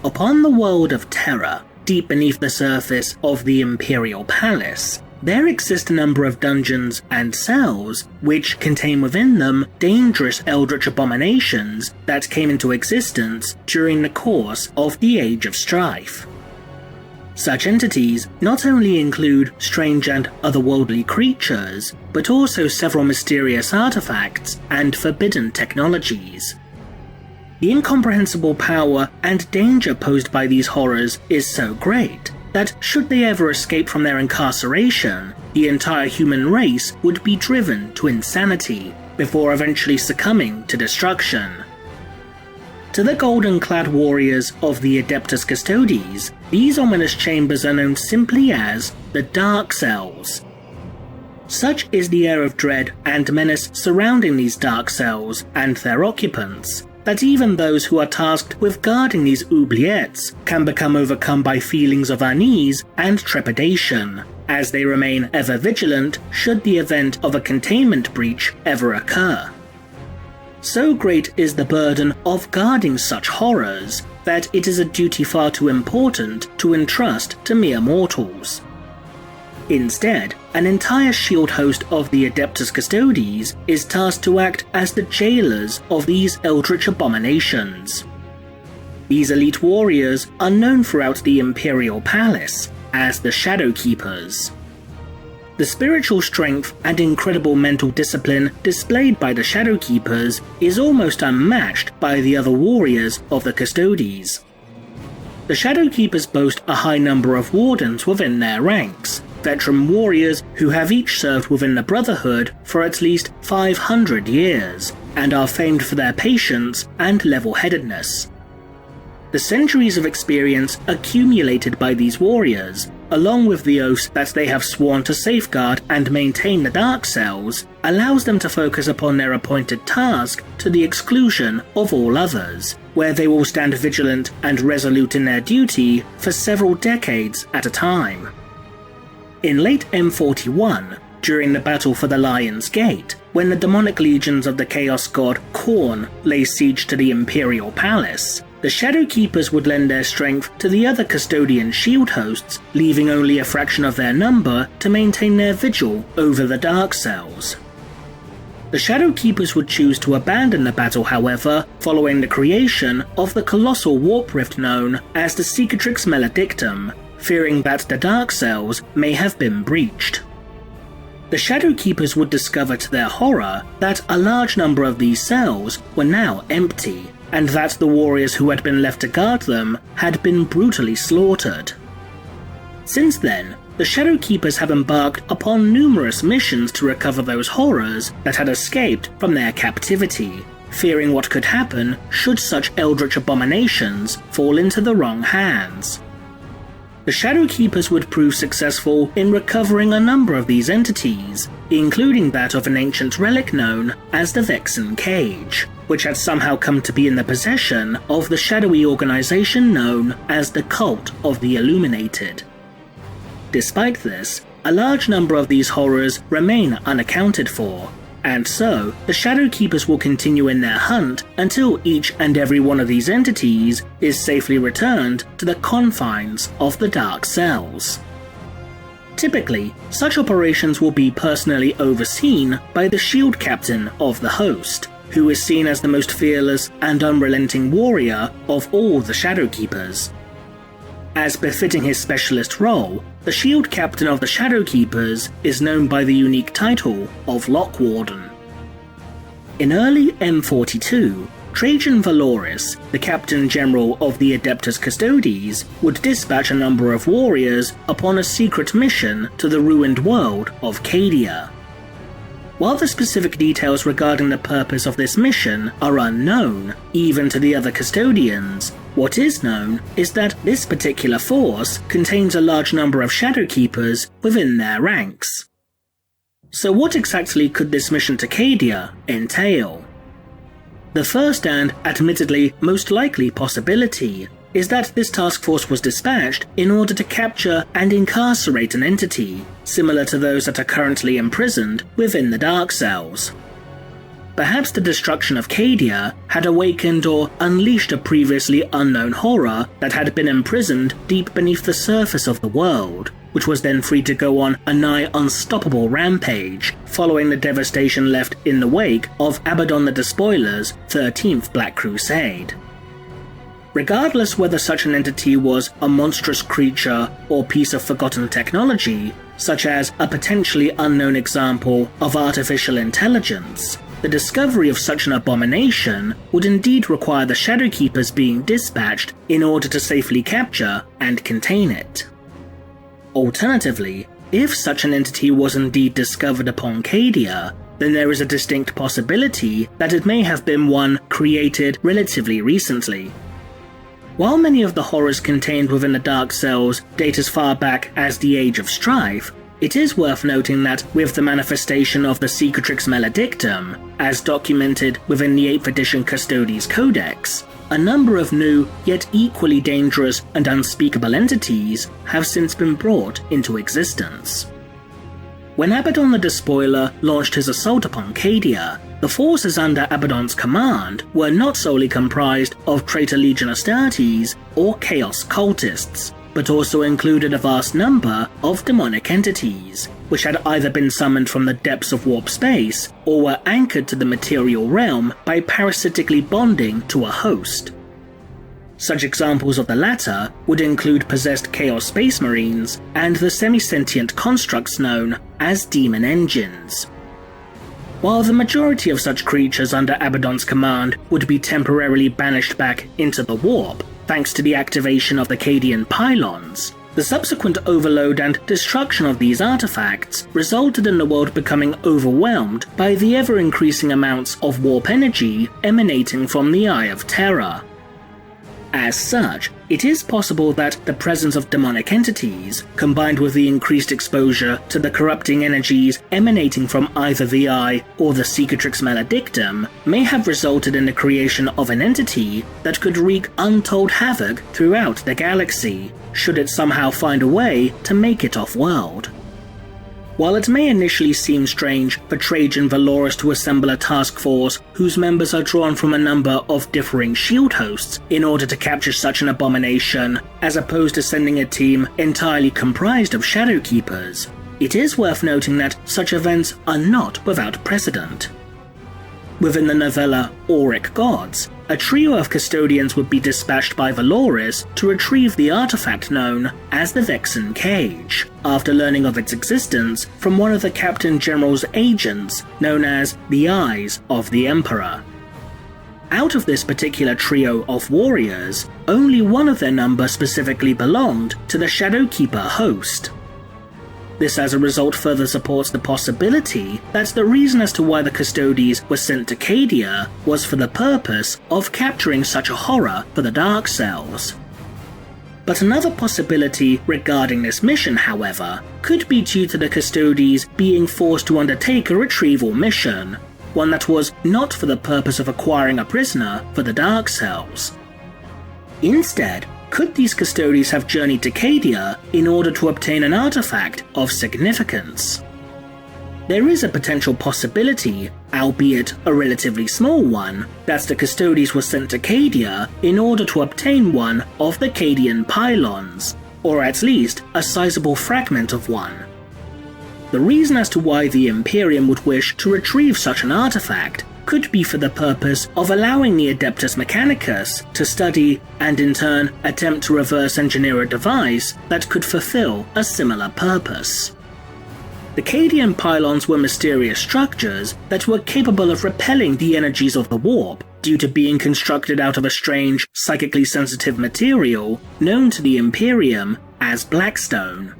Upon the world of terror, deep beneath the surface of the Imperial Palace, there exist a number of dungeons and cells which contain within them dangerous eldritch abominations that came into existence during the course of the Age of Strife. Such entities not only include strange and otherworldly creatures, but also several mysterious artifacts and forbidden technologies. The incomprehensible power and danger posed by these horrors is so great that should they ever escape from their incarceration, the entire human race would be driven to insanity before eventually succumbing to destruction. To the golden-clad warriors of the Adeptus Custodes, these ominous chambers are known simply as the Dark Cells. Such is the air of dread and menace surrounding these dark cells and their occupants, that even those who are tasked with guarding these oubliettes can become overcome by feelings of unease and trepidation, as they remain ever vigilant should the event of a containment breach ever occur. So great is the burden of guarding such horrors that it is a duty far too important to entrust to mere mortals. Instead, an entire shield host of the Adeptus Custodes is tasked to act as the jailers of these eldritch abominations. These elite warriors are known throughout the Imperial Palace as the Shadowkeepers. The spiritual strength and incredible mental discipline displayed by the Shadowkeepers is almost unmatched by the other warriors of the Custodes. The Shadowkeepers boast a high number of wardens within their ranks, veteran warriors who have each served within the Brotherhood for at least 500 years, and are famed for their patience and level-headedness. The centuries of experience accumulated by these warriors, along with the oaths that they have sworn to safeguard and maintain the Dark Cells, allows them to focus upon their appointed task to the exclusion of all others, where they will stand vigilant and resolute in their duty for several decades at a time. In late M41, during the battle for the Lion's Gate, when the demonic legions of the Chaos God Khorne lay siege to the Imperial Palace, the Shadowkeepers would lend their strength to the other custodian shield hosts, leaving only a fraction of their number to maintain their vigil over the Dark Cells. The Shadowkeepers would choose to abandon the battle, however, following the creation of the colossal warp rift known as the Cicatrix Maledictum, fearing that the Dark Cells may have been breached. The Shadowkeepers would discover to their horror that a large number of these cells were now empty, and that the warriors who had been left to guard them had been brutally slaughtered. Since then, the Shadowkeepers have embarked upon numerous missions to recover those horrors that had escaped from their captivity, fearing what could happen should such eldritch abominations fall into the wrong hands. The Shadowkeepers would prove successful in recovering a number of these entities, including that of an ancient relic known as the Vexen Cage, which had somehow come to be in the possession of the shadowy organization known as the Cult of the Illuminated. Despite this, a large number of these horrors remain unaccounted for, and so the Shadowkeepers will continue in their hunt until each and every one of these entities is safely returned to the confines of the Dark Cells. Typically, such operations will be personally overseen by the shield captain of the host, who is seen as the most fearless and unrelenting warrior of all the Shadowkeepers. As befitting his specialist role, the shield captain of the Shadowkeepers is known by the unique title of Lockwarden. In early M42, Trajan Valoris, the Captain General of the Adeptus Custodes, would dispatch a number of warriors upon a secret mission to the ruined world of Cadia. While the specific details regarding the purpose of this mission are unknown, even to the other custodians, what is known is that this particular force contains a large number of Shadowkeepers within their ranks. So what exactly could this mission to Cadia entail? The first and, admittedly, most likely possibility is that this task force was dispatched in order to capture and incarcerate an entity, similar to those that are currently imprisoned within the Dark Cells. Perhaps the destruction of Cadia had awakened or unleashed a previously unknown horror that had been imprisoned deep beneath the surface of the world, which was then free to go on a nigh unstoppable rampage, following the devastation left in the wake of Abaddon the Despoiler's 13th Black Crusade. Regardless whether such an entity was a monstrous creature or piece of forgotten technology, such as a potentially unknown example of artificial intelligence, the discovery of such an abomination would indeed require the Shadowkeepers being dispatched in order to safely capture and contain it. Alternatively, if such an entity was indeed discovered upon Cadia, then there is a distinct possibility that it may have been one created relatively recently. While many of the horrors contained within the Dark Cells date as far back as the Age of Strife, it is worth noting that with the manifestation of the Cicatrix Maledictum, as documented within the 8th edition Custodes Codex, a number of new, yet equally dangerous and unspeakable entities have since been brought into existence. When Abaddon the Despoiler launched his assault upon Cadia, the forces under Abaddon's command were not solely comprised of traitor Legion Astartes or Chaos cultists, but also included a vast number of demonic entities, which had either been summoned from the depths of warp space or were anchored to the material realm by parasitically bonding to a host. Such examples of the latter would include possessed Chaos Space Marines and the semi-sentient constructs known as Demon Engines. While the majority of such creatures under Abaddon's command would be temporarily banished back into the warp, thanks to the activation of the Cadian pylons, the subsequent overload and destruction of these artifacts resulted in the world becoming overwhelmed by the ever-increasing amounts of warp energy emanating from the Eye of Terror. As such, it is possible that the presence of demonic entities, combined with the increased exposure to the corrupting energies emanating from either the Eye or the Cicatrix Maledictum, may have resulted in the creation of an entity that could wreak untold havoc throughout the galaxy, should it somehow find a way to make it off-world. While it may initially seem strange for Trajan Valoris to assemble a task force whose members are drawn from a number of differing shield hosts in order to capture such an abomination, as opposed to sending a team entirely comprised of Shadowkeepers, it is worth noting that such events are not without precedent. Within the novella Auric Gods, a trio of custodians would be dispatched by Valoris to retrieve the artifact known as the Vexen Cage, after learning of its existence from one of the Captain General's agents known as the Eyes of the Emperor. Out of this particular trio of warriors, only one of their number specifically belonged to the Shadowkeeper host. This as a result further supports the possibility that the reason as to why the Custodes were sent to Cadia was for the purpose of capturing such a horror for the Dark Cells. But another possibility regarding this mission, however, could be due to the Custodes being forced to undertake a retrieval mission, one that was not for the purpose of acquiring a prisoner for the Dark Cells. Instead, could these Custodes have journeyed to Cadia in order to obtain an artifact of significance? There is a potential possibility, albeit a relatively small one, that the Custodes were sent to Cadia in order to obtain one of the Cadian pylons, or at least a sizable fragment of one. The reason as to why the Imperium would wish to retrieve such an artifact could be for the purpose of allowing the Adeptus Mechanicus to study and in turn attempt to reverse engineer a device that could fulfill a similar purpose. The Cadian pylons were mysterious structures that were capable of repelling the energies of the warp due to being constructed out of a strange, psychically sensitive material known to the Imperium as Blackstone.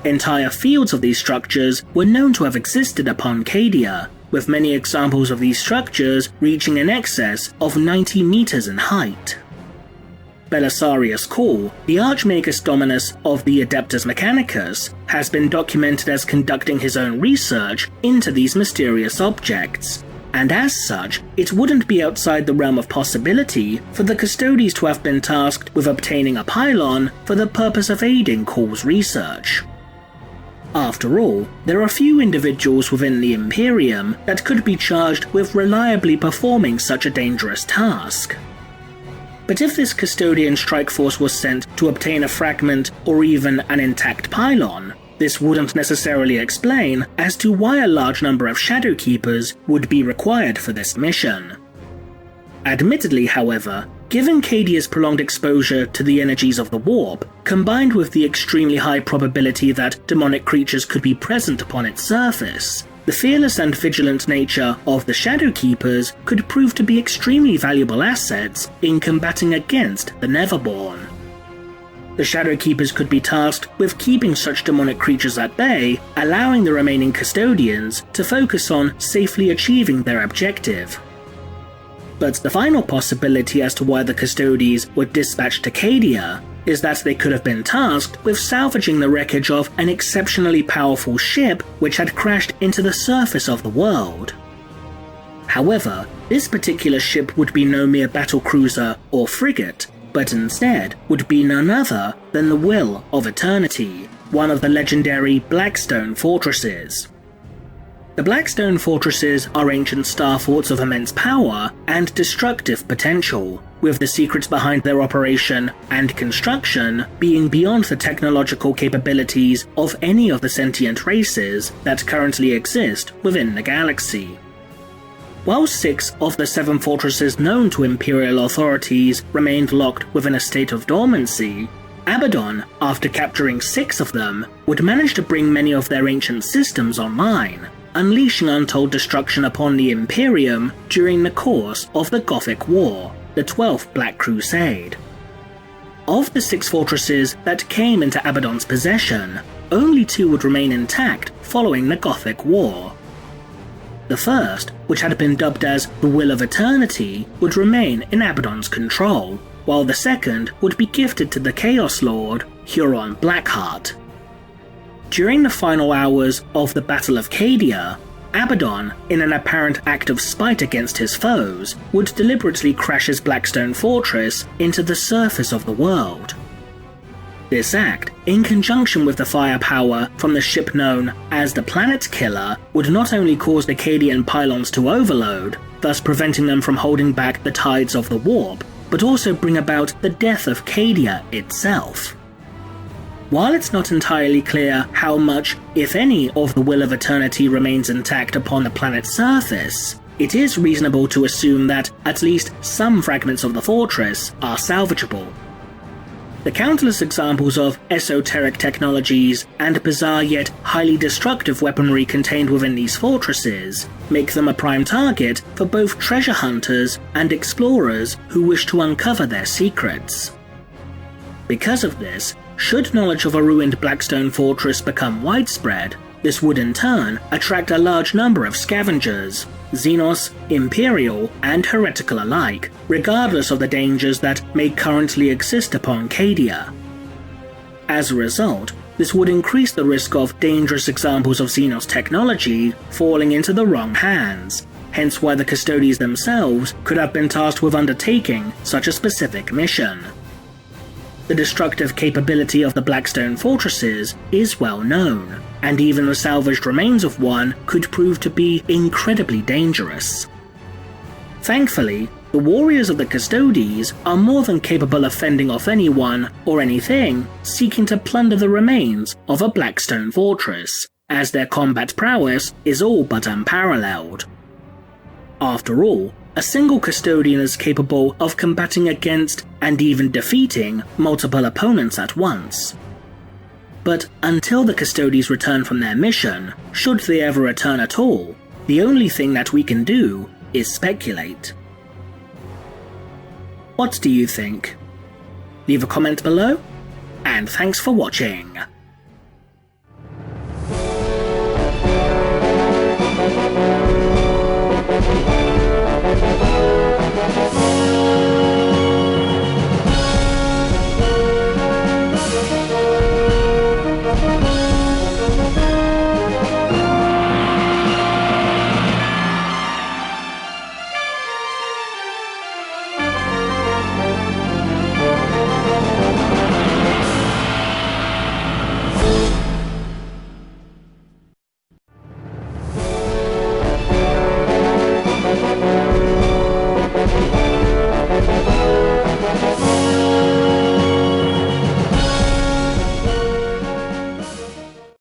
Entire fields of these structures were known to have existed upon Cadia, with many examples of these structures reaching in excess of 90 meters in height. Belisarius Cawl, the Archmagus Dominus of the Adeptus Mechanicus, has been documented as conducting his own research into these mysterious objects, and as such, it wouldn't be outside the realm of possibility for the Custodes to have been tasked with obtaining a pylon for the purpose of aiding Cawl's research. After all, there are few individuals within the Imperium that could be charged with reliably performing such a dangerous task. But if this custodian strike force was sent to obtain a fragment or even an intact pylon, this wouldn't necessarily explain as to why a large number of Shadowkeepers would be required for this mission. Admittedly, however, given Cadia's prolonged exposure to the energies of the warp, combined with the extremely high probability that demonic creatures could be present upon its surface, the fearless and vigilant nature of the Shadowkeepers could prove to be extremely valuable assets in combating against the Neverborn. The Shadowkeepers could be tasked with keeping such demonic creatures at bay, allowing the remaining custodians to focus on safely achieving their objective. But the final possibility as to why the Custodes were dispatched to Cadia is that they could have been tasked with salvaging the wreckage of an exceptionally powerful ship which had crashed into the surface of the world. However, this particular ship would be no mere battlecruiser or frigate, but instead would be none other than the Will of Eternity, one of the legendary Blackstone fortresses. The Blackstone fortresses are ancient star forts of immense power and destructive potential, with the secrets behind their operation and construction being beyond the technological capabilities of any of the sentient races that currently exist within the galaxy. While 6 of the 7 fortresses known to Imperial authorities remained locked within a state of dormancy, Abaddon, after capturing 6 of them, would manage to bring many of their ancient systems online, unleashing untold destruction upon the Imperium during the course of the Gothic War, the 12th Black Crusade. Of the 6 fortresses that came into Abaddon's possession, only 2 would remain intact following the Gothic War. The first, which had been dubbed as the Will of Eternity, would remain in Abaddon's control, while the second would be gifted to the Chaos Lord, Huron Blackheart. During the final hours of the Battle of Cadia, Abaddon, in an apparent act of spite against his foes, would deliberately crash his Blackstone fortress into the surface of the world. This act, in conjunction with the firepower from the ship known as the Planet Killer, would not only cause the Cadian pylons to overload, thus preventing them from holding back the tides of the warp, but also bring about the death of Cadia itself. While it's not entirely clear how much, if any, of the Will of Eternity remains intact upon the planet's surface, it is reasonable to assume that at least some fragments of the fortress are salvageable. The countless examples of esoteric technologies and bizarre yet highly destructive weaponry contained within these fortresses make them a prime target for both treasure hunters and explorers who wish to uncover their secrets. Because of this, should knowledge of a ruined Blackstone fortress become widespread, this would in turn attract a large number of scavengers, Xenos, Imperial, and heretical alike, regardless of the dangers that may currently exist upon Cadia. As a result, this would increase the risk of dangerous examples of Xenos technology falling into the wrong hands, hence why the Custodes themselves could have been tasked with undertaking such a specific mission. The destructive capability of the Blackstone fortresses is well known, and even the salvaged remains of one could prove to be incredibly dangerous. Thankfully, the warriors of the Custodes are more than capable of fending off anyone or anything seeking to plunder the remains of a Blackstone fortress, as their combat prowess is all but unparalleled. After all, a single custodian is capable of combating against and even defeating multiple opponents at once. But until the Custodes return from their mission, should they ever return at all, the only thing that we can do is speculate. What do you think? Leave a comment below, and thanks for watching.